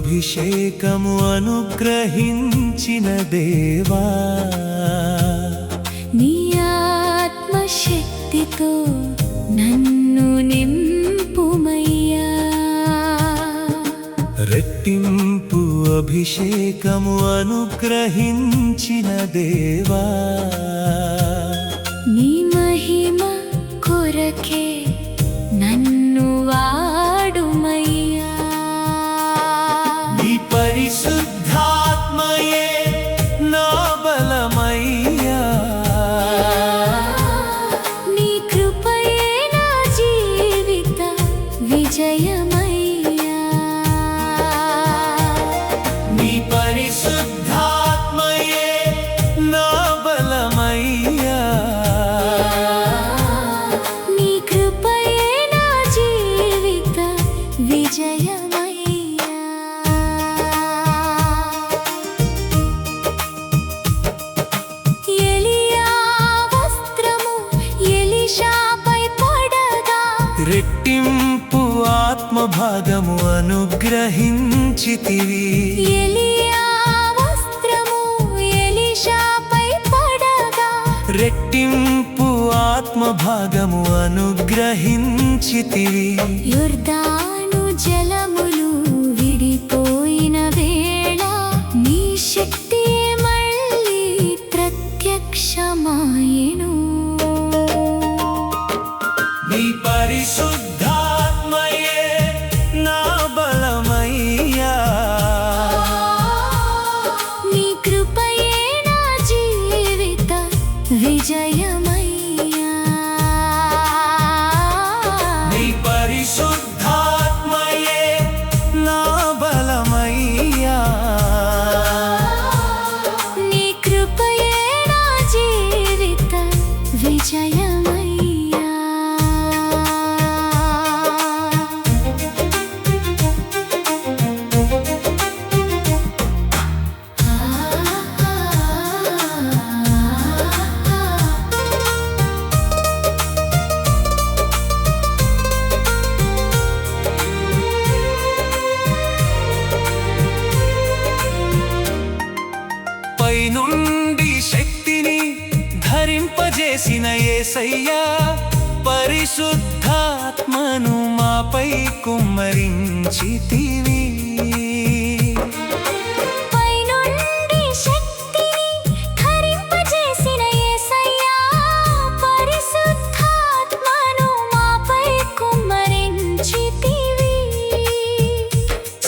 అభిషేకము అనుగ్రహించిన దేవా, నీ ఆత్మశక్తితో నన్ను నింపుమయ్యా. రెట్టింపు అభిషేకము అనుగ్రహించిన దేవా, నీ మహిమ కొరకే నన్ను వాడుమయ్యా. నీ పరిశుద్ధాత్మయే నా బలమయ్యా, నీ కృపయే నా జీవిత విజయమయ్యా. నీ పరిశుద్ధాత్మయే నా బలమయ్యా, నీ కృపయే నా జీవిత విజయమయ్యా. ఎలియా వస్త్రము ఎలీషాపై పడగా, రెట్టింపు ఆత్మభాగము అనుగ్రహించితివి. ఎలియా వస్త్రము ఎలీషాపై పడగా, రెట్టింపు ఆత్మభాగము అనుగ్రహించితివి. యొర్దాను జలములు విడిపోయిన వేళ, నీ శక్తి మళ్ళీ ప్రత్యక్షమాయెను. నీ పరిశుద్ధాత్మయే నా బలమయ్యా, నీ కృపయే నా జీవిత విజయమయ్యా. నీ పరిశుద్ధాత్మయే నా బలమయ్యా, నీ కృపయే నా జీవిత విజయమయ్యా. పైనుండి శక్తిని ధరింపజేసిన యేసయ్యా, పరిశుద్ధాత్మను మాపై కుమ్మరించితివి. పైనుండి శక్తిని ధరింపజేసిన యేసయ్యా, పరిశుద్ధాత్మను మాపై కుమ్మరించితివి.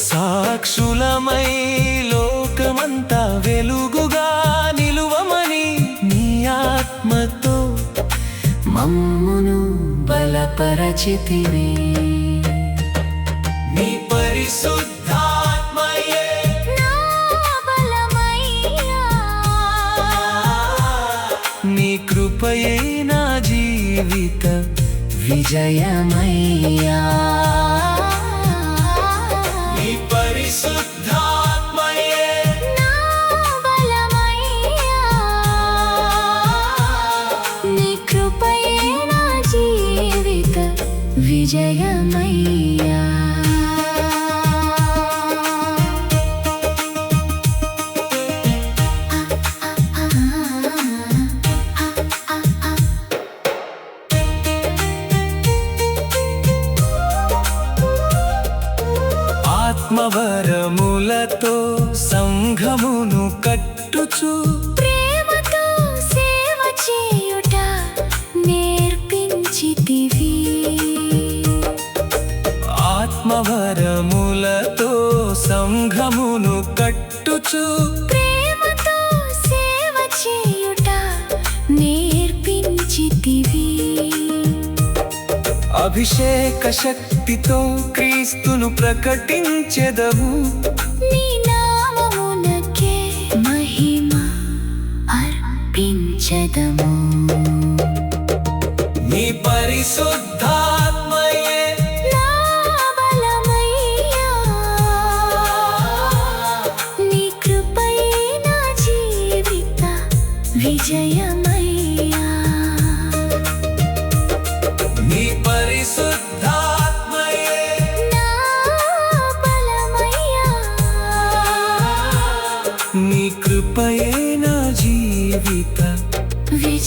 సాక్షులమై లోకమంతా వెలుగుగా నిలువమని నీ ఆత్మతో మమ్మును బలపరచితివి. నీ పరిశుద్ధాత్మయే నా బలమయ్యా, నీ కృపయే నా జీవిత విజయమయ్యా. నీ పరిశుద్ధాత్మయే నా బలమయ్యా, నీ కృపయే నా జీవిత విజయమయ్యా. ఆత్మవరములతో సంఘమును కట్టుచు, ప్రేమతో సేవ చేయుట నేర్పించితివి. ఆత్మవరములతో సంఘమును కట్టుచు, ప్రేమతో సేవ చేయుట నేర్పించితివి. అభిషేక శక్తితో క్రీస్తును ప్రకటించెదము. నీ నామమునకే మహిమ అర్పించెదము. నీ పరిశుద్ధాత్మయే నా బలమయ్యా, నీ కృపయే నా జీవిత విజయమయ్యా. నీ పరిశుద్ధాత్మయే నా బలమయ్యా,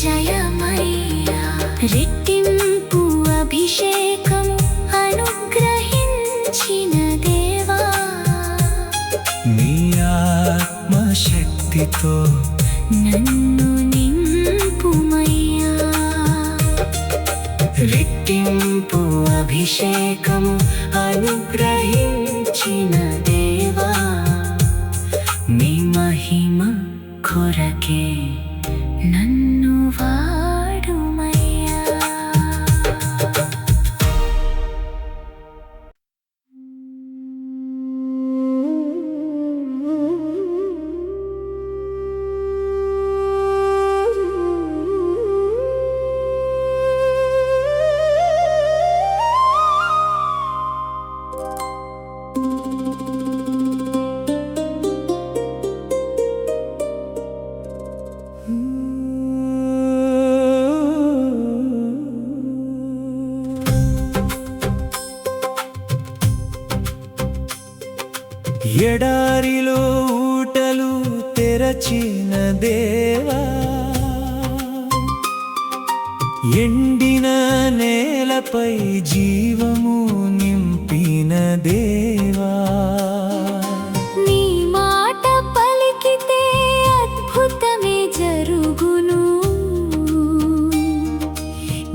జయమయ్యా రెట్టింపు అభిషేకము అనుగ్రహించిన దేవా నీ ఆత్మశక్తితో నన్ను నింపుమయ్యా రెట్టింపు అభిషేకము అనుగ్రహించిన దేవా నీ మహిమ కొరకే నన్ను వాడుమయ్యా ఎడారిలో ఊటలు తెరచిన దేవా ఎండిన నేలపై జీవము నింపిన దేవా నీ మాట పలికితే అద్భుతమే జరుగును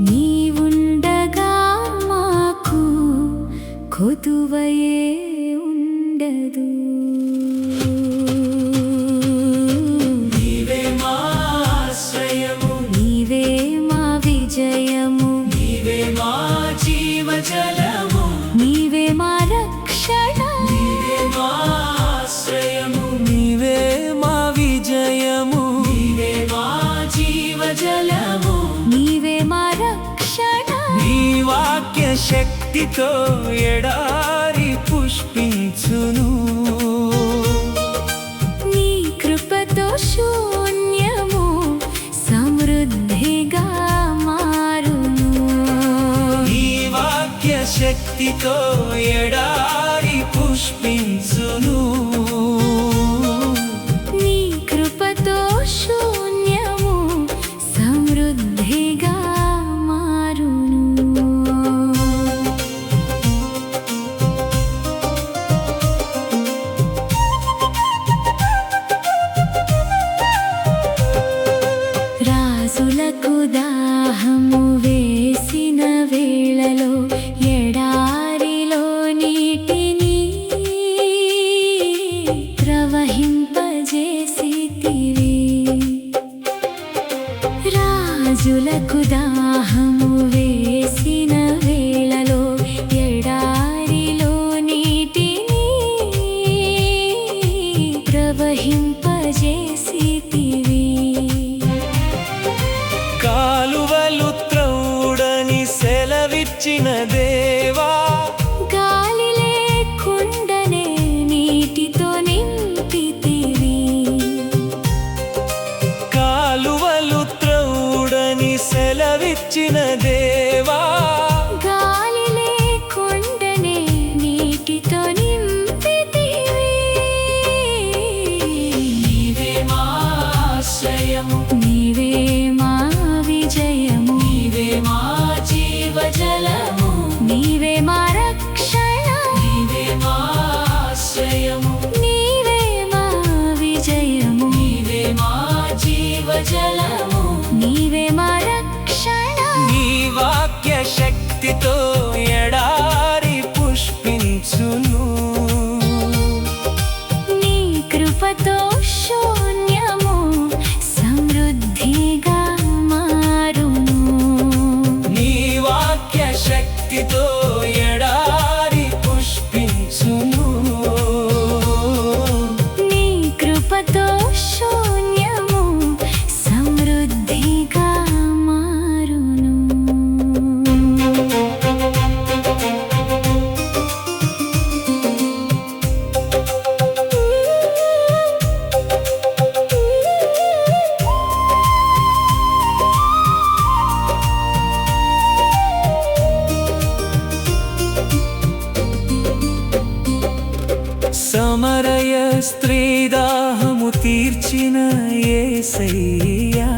నీవుండగా మాకు కొదువయే ఉండదు నీవే మా ఆశ్రయము నీవే మా విజయము నీవే మా జీవజలము నీవే మా రక్షణ నీవే మా ఆశ్రయము నీవే మా విజయము నీవే మా జీవజలము నీవే మా రక్షణ నీ వాక్య శక్తితో ఎడారి పుష్పించును నీ కృపతో శూన్యము సమృద్ధిగా మారును నీ వాక్య శక్తితో ఎడారి పుష్పించును నీ కృపతో శూన్యము సమృద్ధిగా మారును రాజులకు దాహము వేసిన వేళలో ఎడారిలో నీటిని ప్రవహింపజేసితివి రాజులకు దాహము వేసిన వేళలో ఎడారిలో నీటిని ప్రవహింపజేసితివి కాలువలు త్రౌడని సెలవిచ్చిన దేవా గాలి లేకుండానే నీటితో నింపితివి కాలువలు త్రౌడని సెలవిచ్చిన దేవా గాలి లేకుండానే నీటితో నింపితివి నీవే మా ఆశ్రయము నీవే మా విజయము నీవే మా జీవజలము నీవే మా రక్షణ నీవే మా ఆశ్రయము నీవే మా విజయము నీవే మా జీవజలము నీవే మా రక్షణ నీ వాక్య శక్తితో ఎడారి పుష్పించును నీ కృపతో శూన్యము సమృద్ధిగా మారును నీ వాక్య శక్తితో ఎడారి పుష్పించును నీ కృపతో శూన్యము సమృద్ధిగా మారును సమరయ స్త్రీ దాహము తీర్చిన యేసయ్యా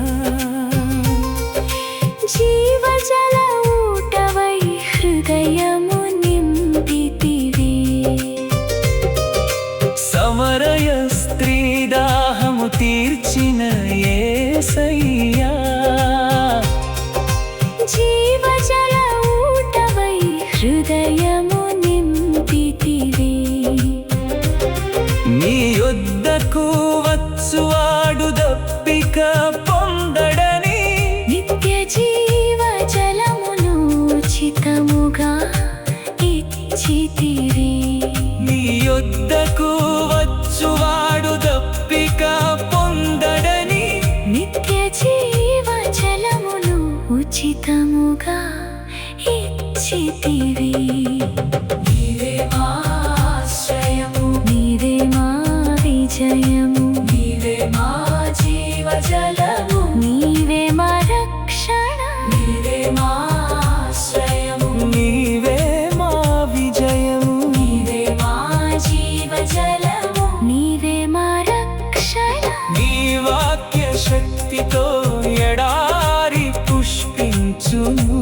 ఉచితముగా ఇచ్చితివి. నీవే మా ఆశ్రయము, నీవే మా విజయము, నీవే మా జీవజలము, నీవే మా రక్షణ, నీవే మా ఆశ్రయము, నీవే మా విజయము, నీవే మా జీవజలము, నీవే మా రక్షణ. నీ వాక్య శక్తితో ఎడారి పుష్పించును,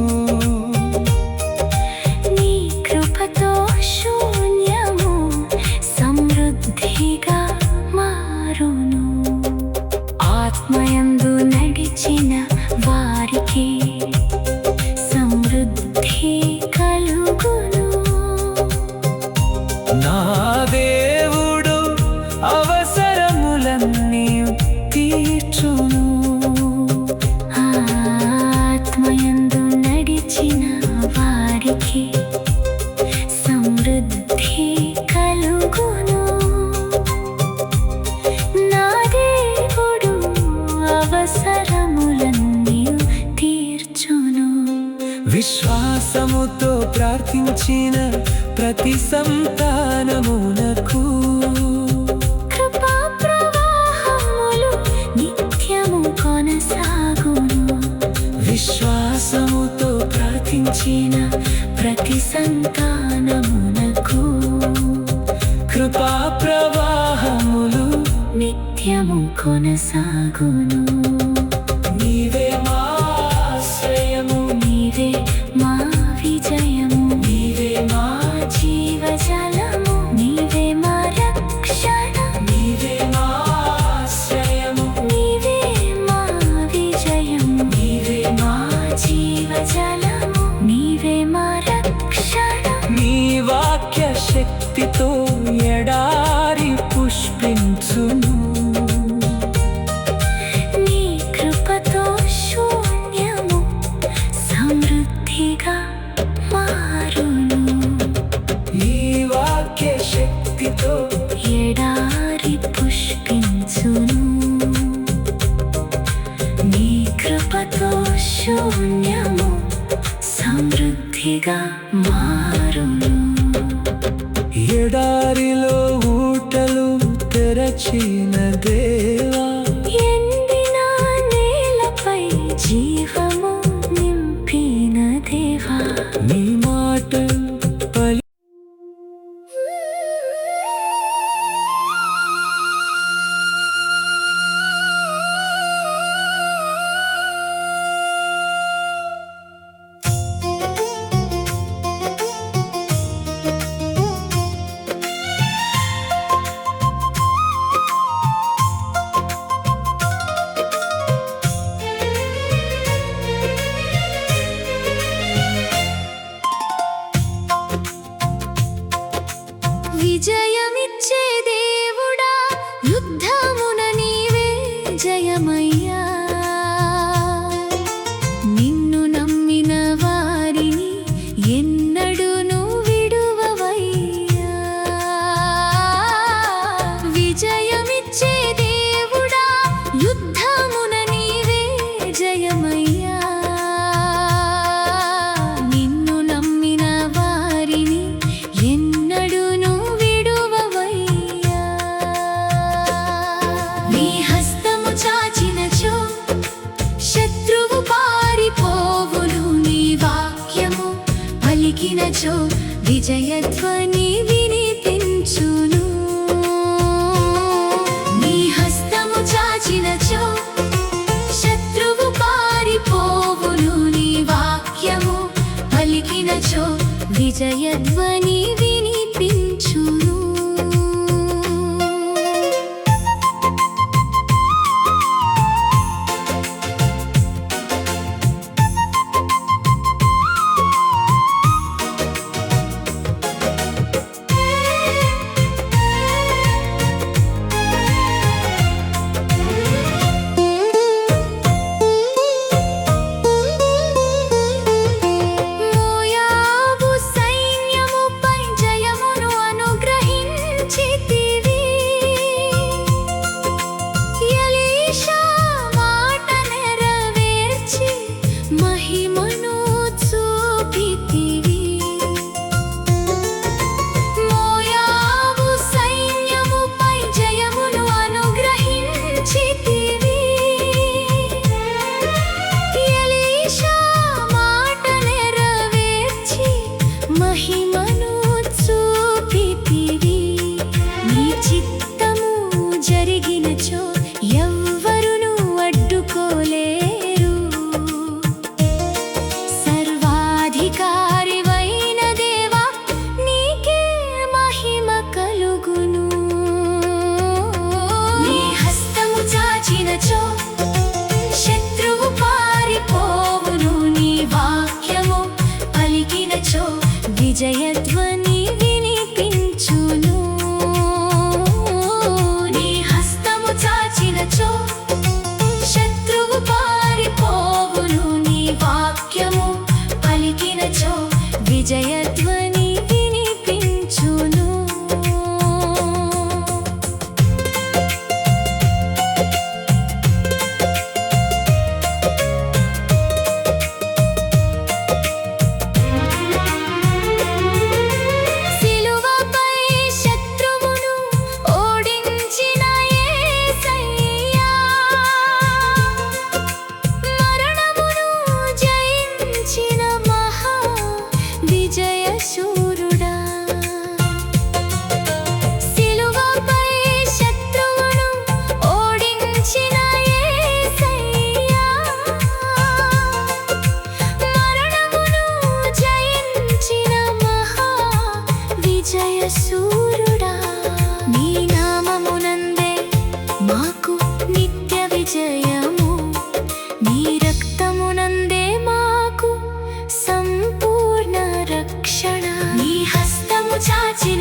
నీ కృపతో శూన్యము సమృద్ధిగా మారును. ఆత్మయందు నడిచిన వారికి సమృద్ధి కలుగును. నా దేవుడు అవసరములన్నీ తీర్చును. ఆత్మయందు నడిచిన వారికి సమృద్ధి కలుగును. నా దేవుడు అవసరములన్నీ తీర్చును. విశ్వాసముతో ప్రార్థించిన ప్రతి సంతానమునకు కృపా ప్రవాహములు నిత్యము కొనసాగును. విశ్వాసముతో ప్రార్థించిన ప్రతి సంతానమునకు కృపా ప్రవాహములు నిత్యము కొనసాగును. నీవే మా ఆశ్రయము, నీవే మా విజయము, నీవే మా జీవజలము, నీవే మా రక్షణ, నీవే మా ఆశ్రయము, నీవే మా విజయము, నీవే మా జీవజలము, నీవే మా రక్షణ. నీ వాక్య శక్తితో ఎడారి పుష్పించును, నీ కృపతో శూన్యము సమృద్ధిగా మారును. నీ వాక్య శక్తితో ఎడారి పుష్పించును, నీ కృపతో శూన్యము సమృద్ధిగా మారును. ఎడారిలో ఊటలు తెరచిన దేవా, ఎండిన నేలపై జీవము నింపిన దేవా, నీ మాట పలి విజయమిచ్చే దేవుడా, యుద్ధమున నీవే జయమయ్యా. నిన్ను నమ్మిన వారిని ఎన్నడూను విడువవయ్యా. విజయమిచ్చే దేవుడా, యుద్ధమున నీవే జయమయ్యా. నిన్ను నమ్మిన వారిని ఎన్నడూను విడువవయ్యా. నీ హస్తము చాచినచో శత్రువు పారిపోవును. నీ వాక్యము పలికినచో విజయధ్వని వినిపించును. నీ హస్తము చాచినచో శత్రువు పారిపోవును. నీ వాక్యము పలికినచో విజయధ్వని వినిపించును. మోయాబు సైన్యముపై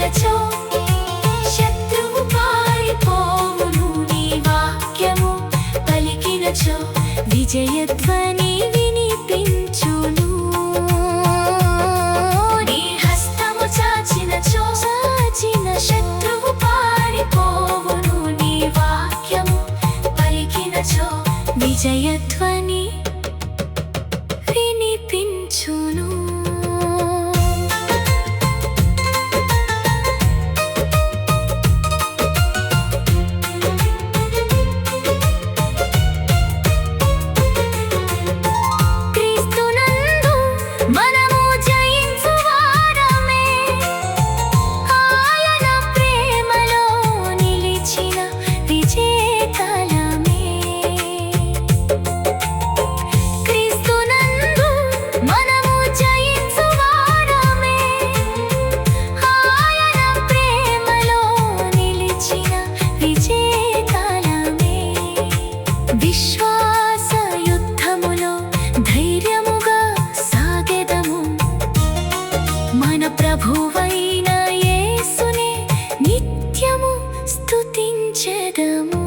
చాచినచో శత్రువు పారిపోవును నీ వాక్యము పలికినచో విజయధ్వని వినిపించును నీ హస్తము చాచినచో శత్రువు పారిపోవును నీ వాక్యము పలికినచో విజయధ్వని వినిపించును క్రీస్తునందు మనము జయించువారమే ఆయన ప్రేమలో నిలిచిన విజయకాలమే క్రీస్తునందు మనము జయించువారమే ఆయన ప్రేమలో నిలిచిన విజయకాలమే విశ్వాస యుద్ధములో ధైర్యముగా సాగెదము మన ప్రభువైన యేసునే నిత్యము స్తుతించెదము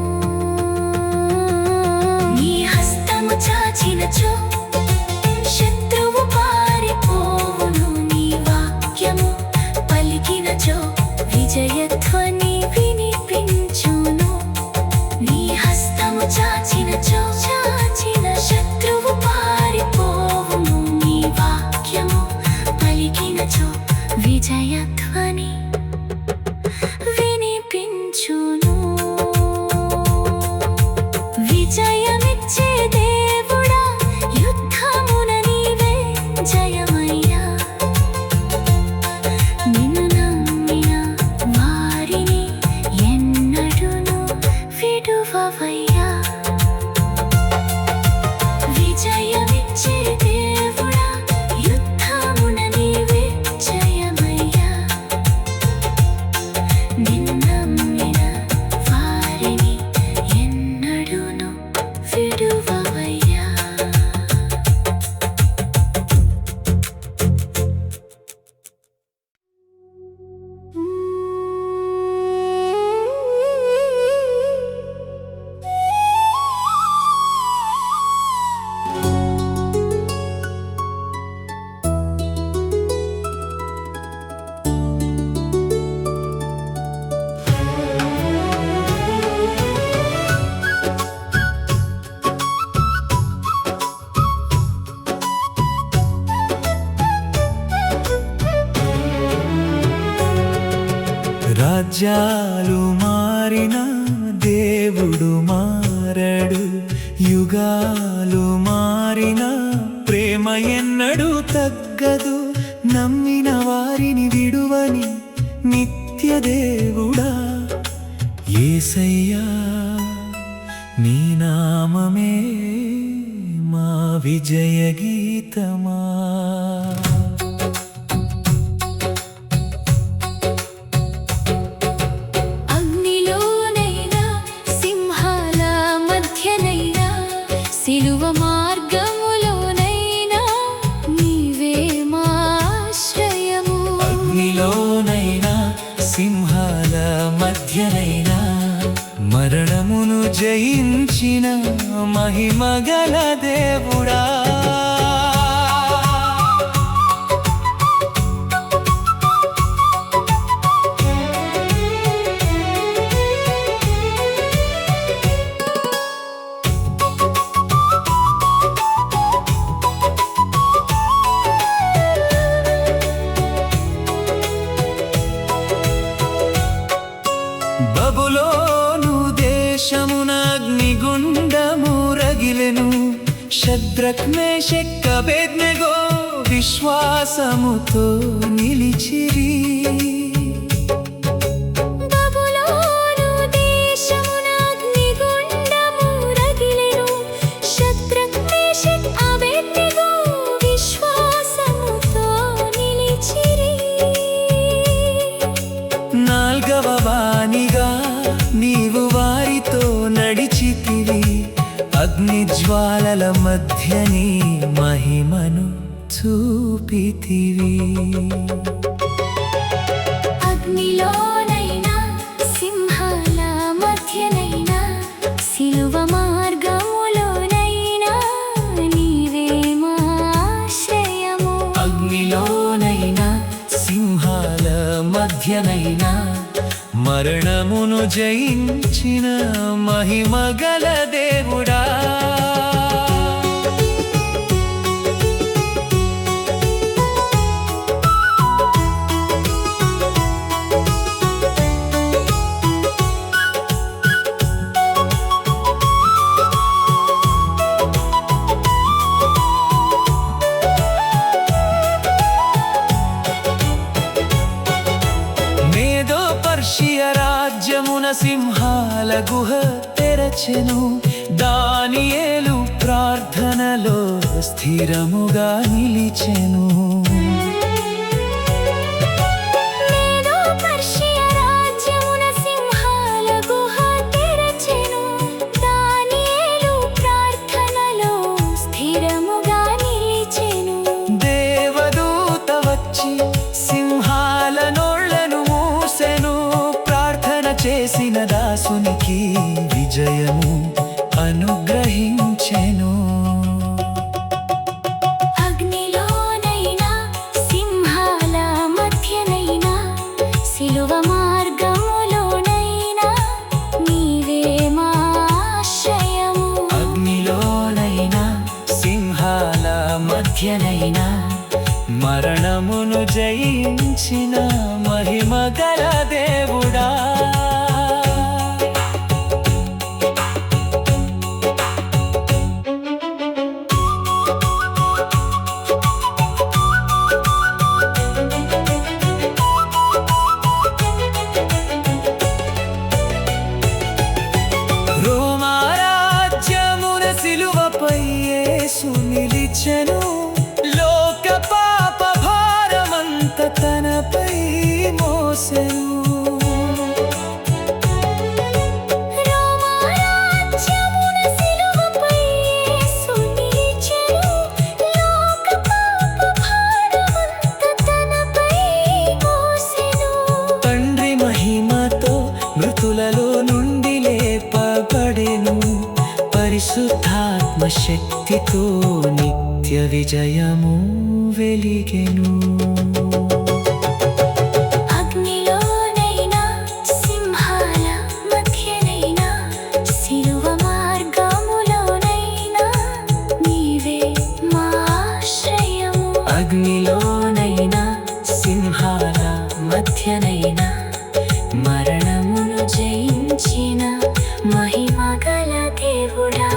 నీ హస్తము చాచినచో శత్రువు పారిపోవును నీ వాక్యము పలికినచో విజయధ్వని వినిపించును నీ హస్తము చాచినచో శత్రువు పారిపోవును నీ వాక్యము పలికినచో విజయధ్వని వినిపించును విజయమిచ్చే దేవుడా యుద్ధమున నీవే జయమయ్యా నిన్ను నమ్మిన వారిని ఎన్నడూను విడువవయ్యా విజయమిచ్చే దేవుడా యుద్ధమున నీవే జయమయ్యా నిన్ను నమ్మిన వారిని ఎన్నడూను విడువవయ్యా రాజ్యాలు మారిన దేవుడు మారడు యుగాలు మారిన ప్రేమ ఎన్నడూ తగ్గదు నమ్మిన వారిని విడువని నిత్య దేవుడా యేసయ్యా నీ నామమే మా విజయ గీతమా అగ్నిలోనైనా సింహాల మధ్యనైనా సిలువ మార్గములోనైనా నీవే మా ఆశ్రయము అగ్నిలోనైనా సింహాల మధ్యనైనా మరణమును జయించిన మహిమగల దేవుడా బబులోను దేశమున అగ్నిగుండము రగిలెను షద్రక్ మేషక్ అబేద్నెగో విశ్వాసముతో నిలిచిరి బబులోను దేశమున అగ్నిగుండము రగిలెను షద్రక్ మేషక్ అబేద్నెగో విశ్వాసముతో నిలిచిరి నాల్గవ వానిగా నీవు వారితో నడిచితివి అగ్ని జ్వాలల మధ్య నీ మహిమను చూపితివి అగ్నిలోనైనా సింహాల మధ్యనైనా సిలువ మార్గములోనైనా నీవే మా ఆశ్రయము. అగ్నిలోనైనా సింహాల మధ్యనైనా మరణమును జయించిన మహిమగల దేవుడా. పర్షియ రాజ్యమున సింహాల గుహ తెరచెను. దానియేలు ప్రార్థనలో స్థిరముగా నిలిచెను. మేదో పర్షియ రాజ్యమున సింహాల గుహ తెరచెను. దానియేలు ప్రార్థనలో స్థిరముగా నిలిచెను. దేవదూత వచ్చి సింహాల నోళ్లను మూసెను. ప్రార్థన చేసిన దాసునికి విజయము అనుగ్రహించెను. అగ్నిలోనైనా సింహాల మధ్యనైనా సిలువ మార్గములోనైనా నీవే మా ఆశ్రయము. అగ్నిలోనైనా సింహాల మధ్యనైనా మరణమును జయించిన మహిమగల దేవుడా. రోమా రాజ్యమున సిలువపై యేసు నిలిచెను. లోక పాప భారమంత తనపై మోసెను. రోమా రాజ్యమున సిలువపై యేసు నిలిచెను. లోక పాప భారమంత తనపై మోసెను. తండ్రి మహిమతో మృతులలో నుండి లేపబడెను. పరిశుద్ధాత్మ శక్తితో నిత్య విజయము వెలిగెను. అగ్నిలోనైనా సింహాల మధ్యనైనా సిలువ మార్గములోనైనా నీవే మా ఆశ్రయము. అగ్నిలోనైనా సింహాల మధ్యనైనా మరణమును జయించిన మహిమగల దేవుడా.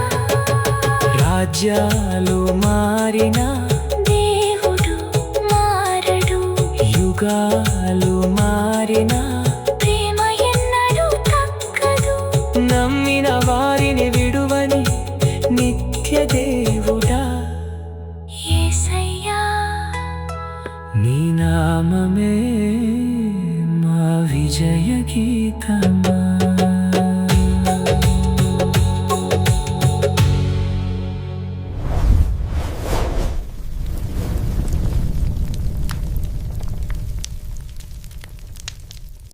రాజ్యాలు మారినా దేవుడు మారడు. యుగాలు మారినా ప్రేమ ఎన్నడూ తగ్గదు. నమ్మిన వారిని విడువని నిత్య దేవుడా. యేసయ్యా నీ నామమే మా విజయ గీతం.